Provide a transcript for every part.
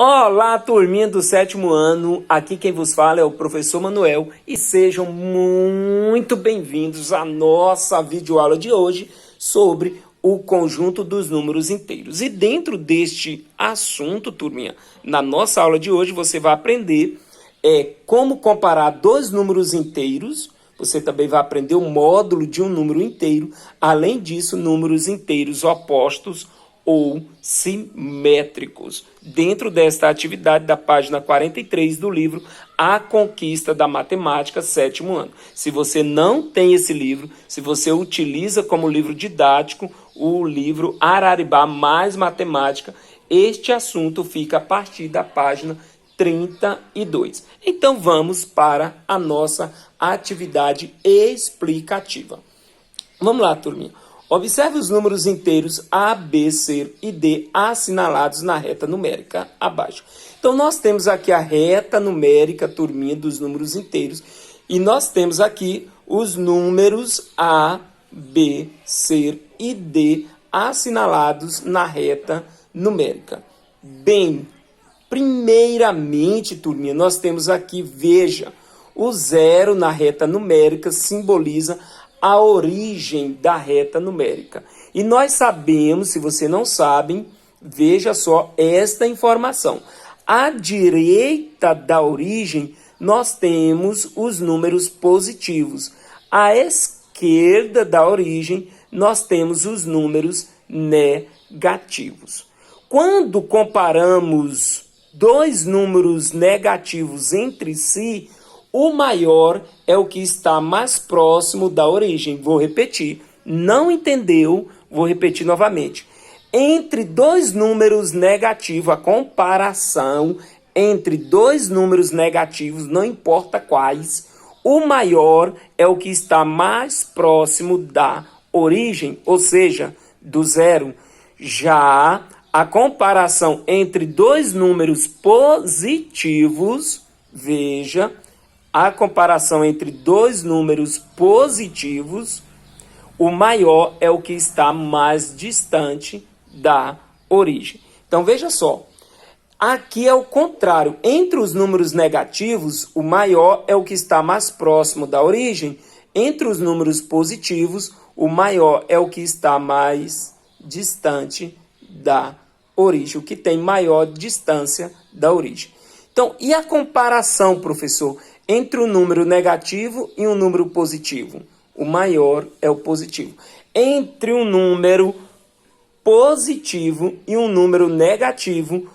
Olá, turminha do 7º ano, aqui quem vos fala é o professor Manuel e sejam muito bem-vindos à nossa videoaula de hoje sobre o conjunto dos números inteiros. E dentro deste assunto, turminha, na nossa aula de hoje você vai aprender como comparar dois números inteiros. Você também vai aprender o módulo de um número inteiro, além disso, números inteiros opostos ou simétricos, dentro desta atividade da página 43 do livro A Conquista da Matemática, 7º ano. Se você não tem esse livro, se você utiliza como livro didático o livro Araribá mais Matemática, este assunto fica a partir da página 32. Então vamos para a nossa atividade explicativa. Vamos lá, turminha. Observe os números inteiros A, B, C e D assinalados na reta numérica abaixo. Então, nós temos aqui a reta numérica, turminha, dos números inteiros. E nós temos aqui os números A, B, C e D assinalados na reta numérica. Bem, primeiramente, turminha, nós temos aqui, veja, o zero na reta numérica simboliza a origem da reta numérica. E nós sabemos, se você não sabe, veja só esta informação. À direita da origem, nós temos os números positivos. À esquerda da origem, nós temos os números negativos. Quando comparamos dois números negativos entre si, o maior é o que está mais próximo da origem. Vou repetir. Não entendeu? Vou repetir novamente. Entre dois números negativos, a comparação entre dois números negativos, não importa quais, o maior é o que está mais próximo da origem, ou seja, do zero. Já a comparação entre dois números positivos, veja, a comparação entre dois números positivos, o maior é o que está mais distante da origem. Então, veja só, aqui é o contrário. Entre os números negativos, o maior é o que está mais próximo da origem. Entre os números positivos, o maior é o que está mais distante da origem, o que tem maior distância da origem. Então, e a comparação, professor, entre um número negativo e um número positivo? O maior é o positivo. Entre um número positivo e um número negativo,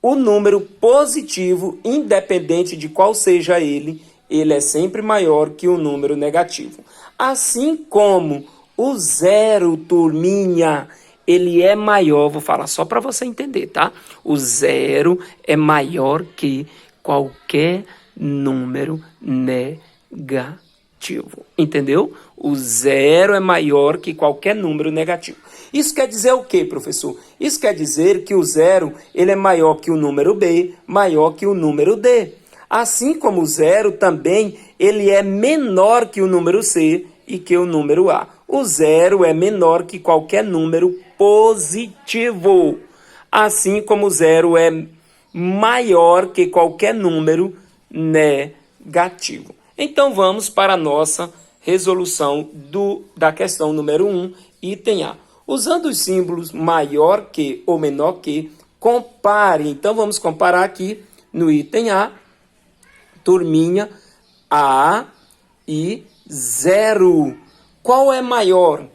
o número positivo, independente de qual seja ele é sempre maior que o número negativo. Assim como o zero, turminha, ele é maior, vou falar só para você entender, tá? O zero é maior que qualquer número negativo. Entendeu? O zero é maior que qualquer número negativo. Isso quer dizer o quê, professor? Isso quer dizer que o zero ele é maior que o número B, maior que o número D. Assim como o zero também ele é menor que o número C e que o número A. O zero é menor que qualquer número positivo. Assim como o zero é maior que qualquer número negativo. Então vamos para a nossa resolução da questão número 1, item A. Usando os símbolos maior que ou menor que, compare. Então vamos comparar aqui no item A, turminha, A e 0. Qual é maior?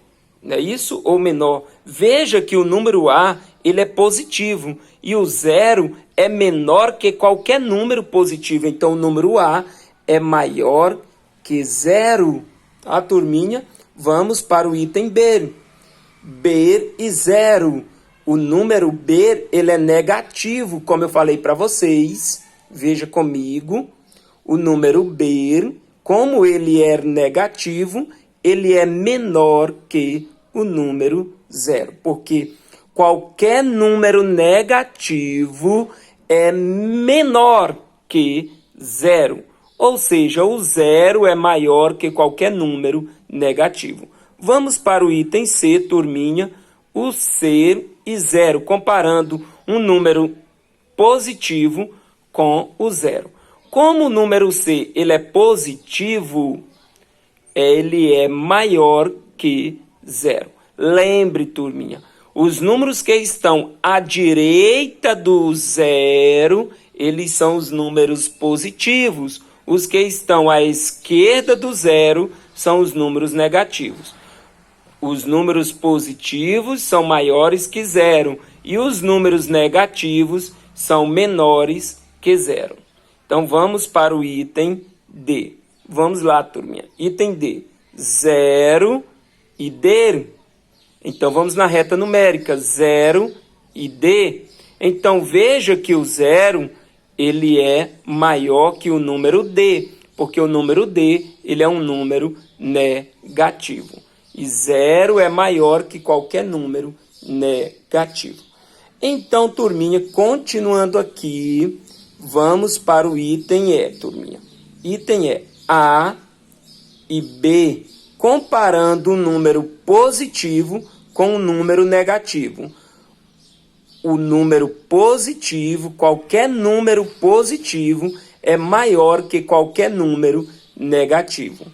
É isso ou menor? Veja que o número A ele é positivo e o 0 é menor que qualquer número positivo. Então, o número A é maior que 0. Tá, turminha? Vamos para o item B. B e 0. O número B ele é negativo, como eu falei para vocês. Veja comigo. O número B, como ele é negativo, ele é menor que o número 0. Porque qualquer número negativo é menor que 0. Ou seja, o 0 é maior que qualquer número negativo. Vamos para o item C, turminha. O C e 0, comparando um número positivo com o zero. Como o número C ele é positivo, ele é maior que zero. Lembre, turminha, os números que estão à direita do zero, eles são os números positivos. Os que estão à esquerda do zero são os números negativos. Os números positivos são maiores que zero e os números negativos são menores que zero. Então, vamos para o item D. Vamos lá, turminha. Item D. 0 e D. Então, vamos na reta numérica. 0 e D. Então, veja que o 0, ele é maior que o número D, porque o número D, ele é um número negativo. E 0 é maior que qualquer número negativo. Então, turminha, continuando aqui, vamos para o item E, turminha. Item E, A e B, comparando um número positivo com um número negativo. O número positivo, qualquer número positivo, é maior que qualquer número negativo.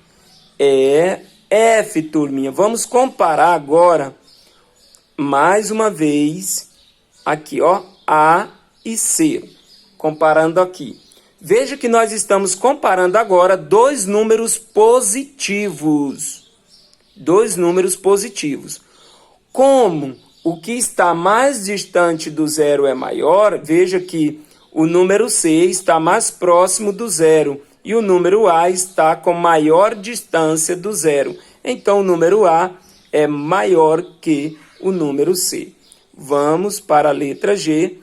F, turminha. Vamos comparar agora, mais uma vez, aqui, ó, A e C. Comparando aqui. Veja que nós estamos comparando agora dois números positivos. Dois números positivos. Como o que está mais distante do zero é maior, veja que o número C está mais próximo do zero e o número A está com maior distância do zero. Então, o número A é maior que o número C. Vamos para a letra G.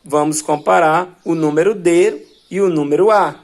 Vamos comparar o número D e o número A.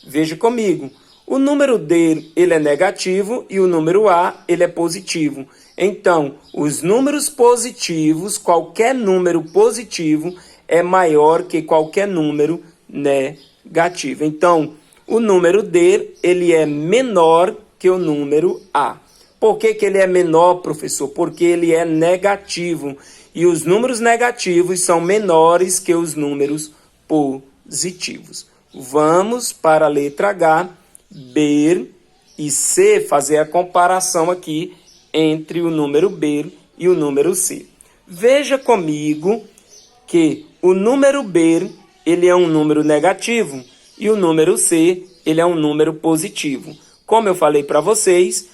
Veja comigo. O número D ele é negativo e o número A ele é positivo. Então, os números positivos, qualquer número positivo, é maior que qualquer número negativo. Então, o número D ele é menor que o número A. Por que ele é menor, professor? Porque ele é negativo. E os números negativos são menores que os números positivos. Vamos para a letra H, B e C, fazer a comparação aqui entre o número B e o número C. Veja comigo que o número B ele é um número negativo e o número C ele é um número positivo. Como eu falei para vocês,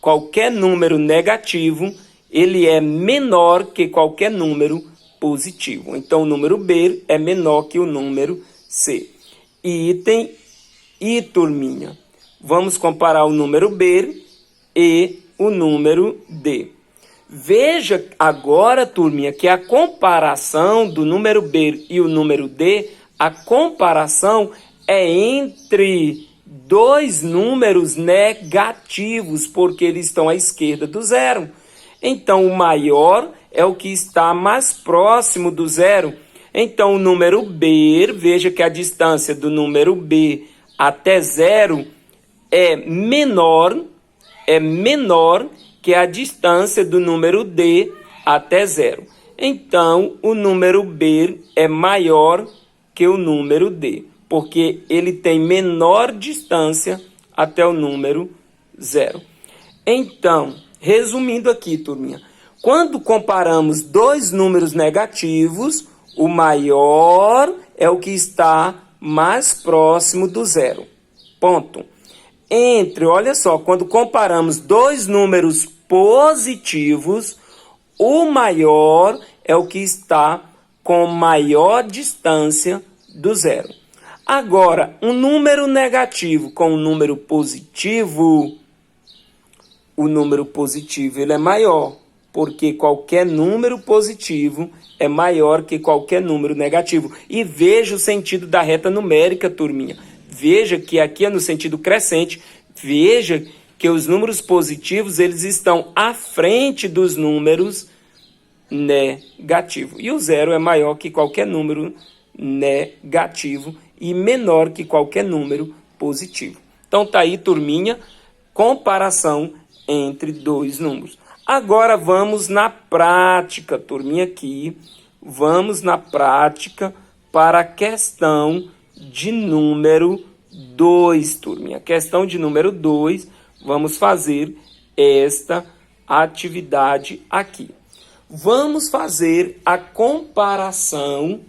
qualquer número negativo ele é menor que qualquer número positivo. Então, o número B é menor que o número C. Item I, turminha. Vamos comparar o número B e o número D. Veja agora, turminha, que a comparação do número B e o número D, a comparação é entre dois números negativos, porque eles estão à esquerda do zero. Então, o maior é o que está mais próximo do zero. Então, o número B, veja que a distância do número B até zero é menor que a distância do número D até zero. Então, o número B é maior que o número D, porque ele tem menor distância até o número zero. Então, resumindo aqui, turminha, quando comparamos dois números negativos, o maior é o que está mais próximo do zero. Ponto. Olha só, quando comparamos dois números positivos, o maior é o que está com maior distância do zero. Agora, um número negativo com um número positivo, o número positivo ele é maior, porque qualquer número positivo é maior que qualquer número negativo. E veja o sentido da reta numérica, turminha. Veja que aqui é no sentido crescente. Veja que os números positivos eles estão à frente dos números negativos. E o zero é maior que qualquer número negativo e menor que qualquer número positivo. Então tá aí, turminha, comparação entre dois números. Agora vamos na prática, turminha, aqui. Vamos na prática para a questão de número 2, turminha. Questão de número 2, vamos fazer esta atividade aqui. Vamos fazer a comparação,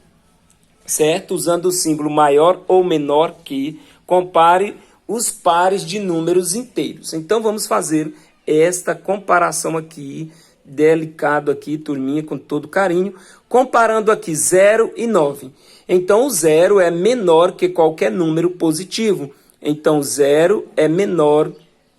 certo? Usando o símbolo maior ou menor que, compare os pares de números inteiros. Então, vamos fazer esta comparação aqui, delicado aqui, turminha, com todo carinho, comparando aqui 0 e 9. Então, o 0 é menor que qualquer número positivo. Então, 0 é menor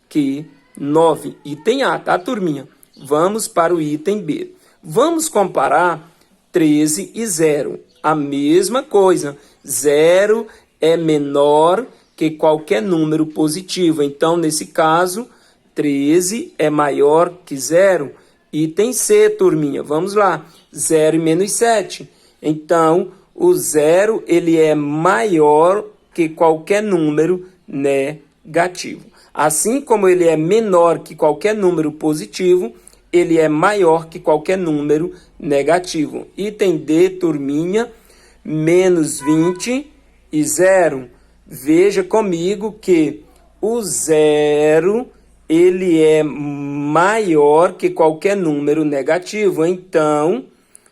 que 9. Item A, tá, turminha? Vamos para o item B. Vamos comparar 13 e 0. A mesma coisa. 0 é menor que qualquer número positivo. Então, nesse caso, 13 é maior que 0. Item C, turminha. Vamos lá. 0 e menos 7. Então, o 0 ele é maior que qualquer número negativo. Assim como ele é menor que qualquer número positivo, ele é maior que qualquer número negativo. Item D, turminha, menos 20 e 0. Veja comigo que o 0 ele é maior que qualquer número negativo. Então,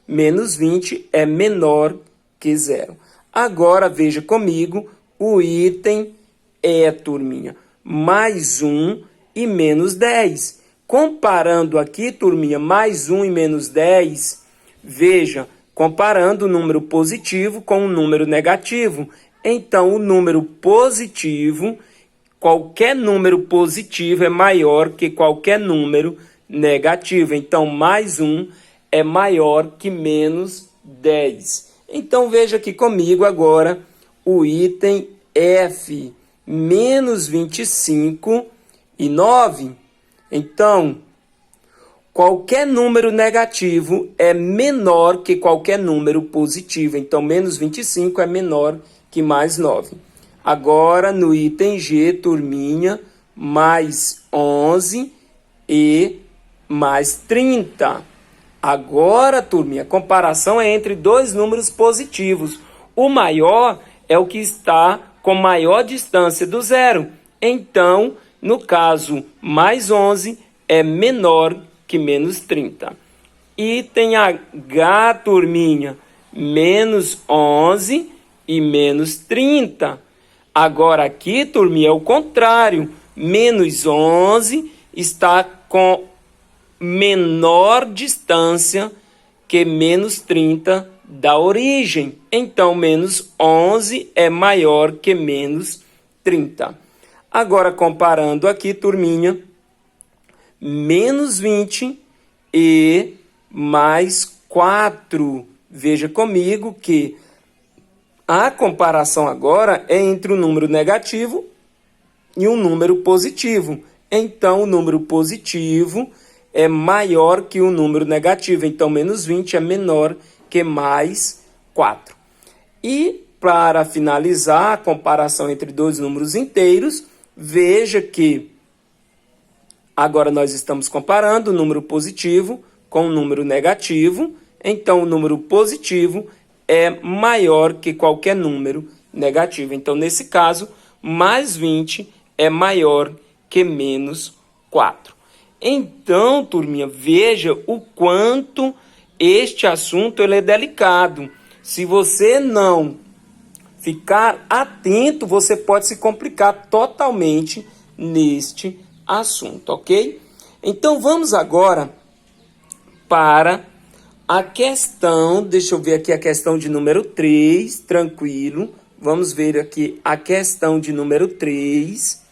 menos 20 é menor que 0. Agora, veja comigo o item E, turminha, mais 1 e menos 10. Comparando aqui, turminha, mais 1 e menos 10, veja, comparando o número positivo com o número negativo. Então, o número positivo, qualquer número positivo é maior que qualquer número negativo. Então, mais 1 é maior que menos 10. Então, veja aqui comigo agora o item F, menos 25 e 9. Então, qualquer número negativo é menor que qualquer número positivo. Então, menos 25 é menor que mais 9. Agora, no item G, turminha, mais 11 e mais 30. Agora, turminha, a comparação é entre dois números positivos. O maior é o que está com maior distância do zero. Então, no caso, mais 11 é menor que menos 30. Item H, turminha, menos 11 e menos 30. Agora aqui, turminha, é o contrário. Menos 11 está com menor distância que menos 30 da origem. Então, menos 11 é maior que menos 30. Agora, comparando aqui, turminha, menos 20 e mais 4. Veja comigo que a comparação agora é entre um número negativo e um número positivo. Então, o número positivo é maior que o número negativo. Então, menos 20 é menor que mais 4. E, para finalizar a comparação entre dois números inteiros, veja que agora nós estamos comparando o número positivo com o número negativo. Então, o número positivo é maior que qualquer número negativo. Então, nesse caso, mais 20 é maior que menos 4. Então, turminha, veja o quanto este assunto ele é delicado. Se você não ficar atento, você pode se complicar totalmente neste assunto, ok? Então, vamos agora para a questão, deixa eu ver aqui a questão de número 3, tranquilo. Vamos ver aqui a questão de número 3.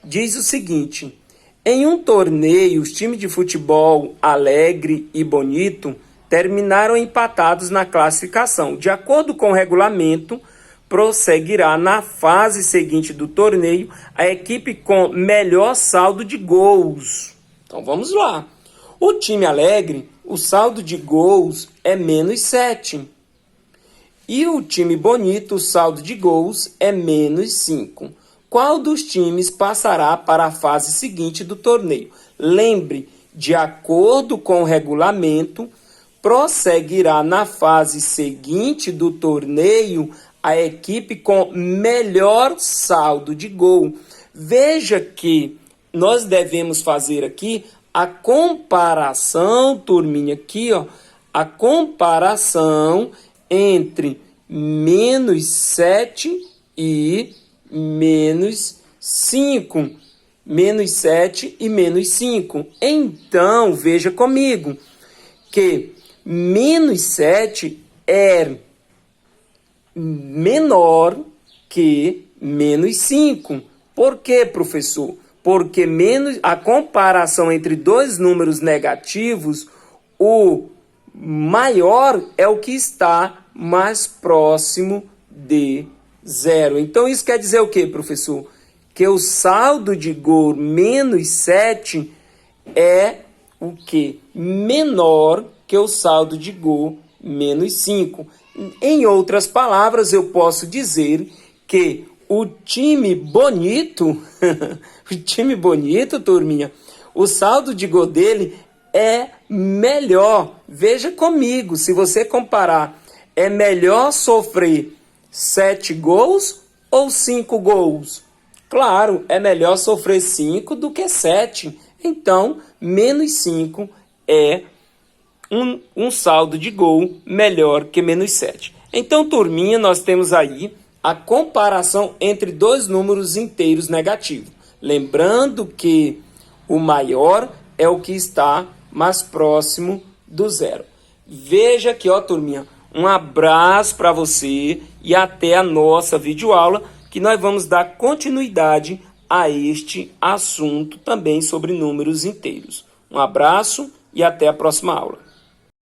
Diz o seguinte: em um torneio, os times de futebol Alegre e Bonito terminaram empatados na classificação. De acordo com o regulamento, prosseguirá na fase seguinte do torneio a equipe com melhor saldo de gols. Então vamos lá. O time Alegre, o saldo de gols é menos 7. E o time Bonito, o saldo de gols é menos 5. Qual dos times passará para a fase seguinte do torneio? Lembre, de acordo com o regulamento, prosseguirá na fase seguinte do torneio a equipe com melhor saldo de gol. Veja que nós devemos fazer aqui a comparação, turminha, aqui, ó, a comparação entre -7 e -5. -7 e -5. Então, veja comigo que -7 é menor que -5. Por quê, professor? Porque a comparação entre dois números negativos, o maior é o que está mais próximo de zero. Então, isso quer dizer o quê, professor? Que o saldo de gol -7 é o quê? Menor que o saldo de gol -5. Em outras palavras, eu posso dizer que o time bonito, o time bonito, turminha, o saldo de gol dele é melhor. Veja comigo, se você comparar, é melhor sofrer 7 gols ou 5 gols? Claro, é melhor sofrer 5 do que 7. Então, -5 é um saldo de gol melhor que -7. Então, turminha, nós temos aí a comparação entre dois números inteiros negativos. Lembrando que o maior é o que está mais próximo do zero. Veja aqui, ó, turminha, um abraço para você e até a nossa videoaula, que nós vamos dar continuidade a este assunto também sobre números inteiros. Um abraço e até a próxima aula.